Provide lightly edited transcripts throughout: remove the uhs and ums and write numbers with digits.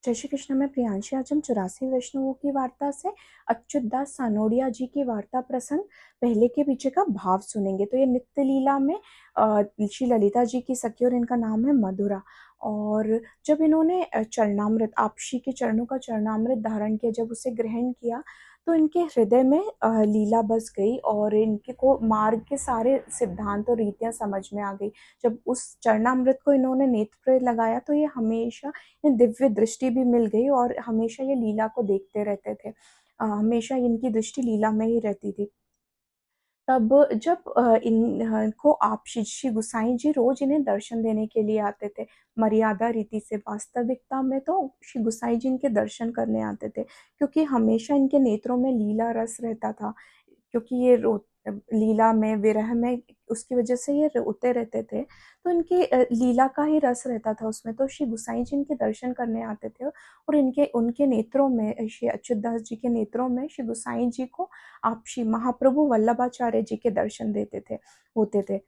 जय श्री कृष्ण। मैं प्रियांशी। आज हम 84 वैष्णवों की वार्ता से अच्युत दास सानोडिया जी की वार्ता प्रसंग पहले के पीछे का भाव सुनेंगे। तो ये नित्य लीला में श्री ललिता जी की सखी और इनका नाम है मधुरा। और जब इन्होंने चरणामृत आपशी के चरणों का चरणामृत धारण किया, जब उसे ग्रहण किया तो इनके हृदय में लीला बस गई और इनके को मार्ग के सारे सिद्धांत और रीतियां समझ में आ गई। जब उस चरणामृत को इन्होंने नेत्र पे लगाया तो ये हमेशा दिव्य दृष्टि भी मिल गई और हमेशा ये लीला को देखते रहते थे। हमेशा इनकी दृष्टि लीला में ही रहती थी। तब जब इनको आप श्री गुसाई जी रोज इन्हें दर्शन देने के लिए आते थे, मर्यादा रीति से। वास्तविकता में तो श्री गुसाई जी इनके दर्शन करने आते थे, क्योंकि हमेशा इनके नेत्रों में लीला रस रहता था। क्योंकि ये लीला में, विरह में, उसकी वजह से ये रोते रहते थे, तो इनकी लीला का ही रस रहता था उसमें। तो श्री गुसाई जी इनके दर्शन करने आते थे और इनके उनके नेत्रों में, श्री अच्युतदास जी के नेत्रों में श्री गुसाई जी को आप श्री महाप्रभु वल्लभाचार्य जी के दर्शन देते थे, होते थे।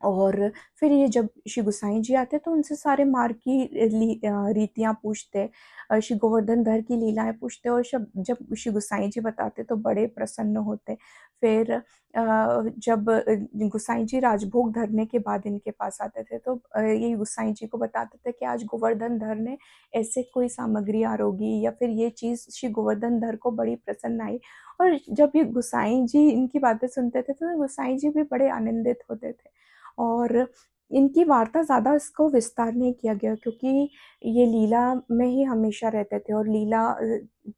और फिर ये जब श्री गुसाई जी आते तो उनसे सारे मार्ग की रीतियां पूछते, श्री गोवर्धन धर की लीलाएं पूछते, और जब श्री गुसाई जी बताते तो बड़े प्रसन्न होते। फिर जब गुसाई जी राजभोग धरने के बाद इनके पास आते थे तो ये गुसाई जी को बताते थे कि आज गोवर्धन धर ने ऐसे कोई सामग्री आरोगी, या फिर ये चीज श्री गोवर्धन धर को बड़ी प्रसन्न आई। और जब ये गुसाई जी इनकी बातें सुनते थे तो गुसाई जी भी बड़े आनंदित होते थे। और इनकी वार्ता ज़्यादा इसको विस्तार नहीं किया गया, क्योंकि ये लीला में ही हमेशा रहते थे और लीला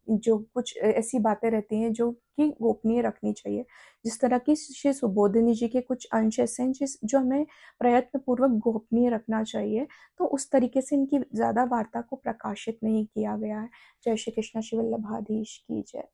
जो कुछ ऐसी बातें रहती हैं जो कि गोपनीय रखनी चाहिए। जिस तरह की श्री सुबोधिनी जी के कुछ अंश ऐसे हैं जो हमें प्रयत्न पूर्वक गोपनीय रखना चाहिए, तो उस तरीके से इनकी ज़्यादा वार्ता को प्रकाशित नहीं किया गया है। जय श्री कृष्ण। श्री वल्लभाधीश की जय।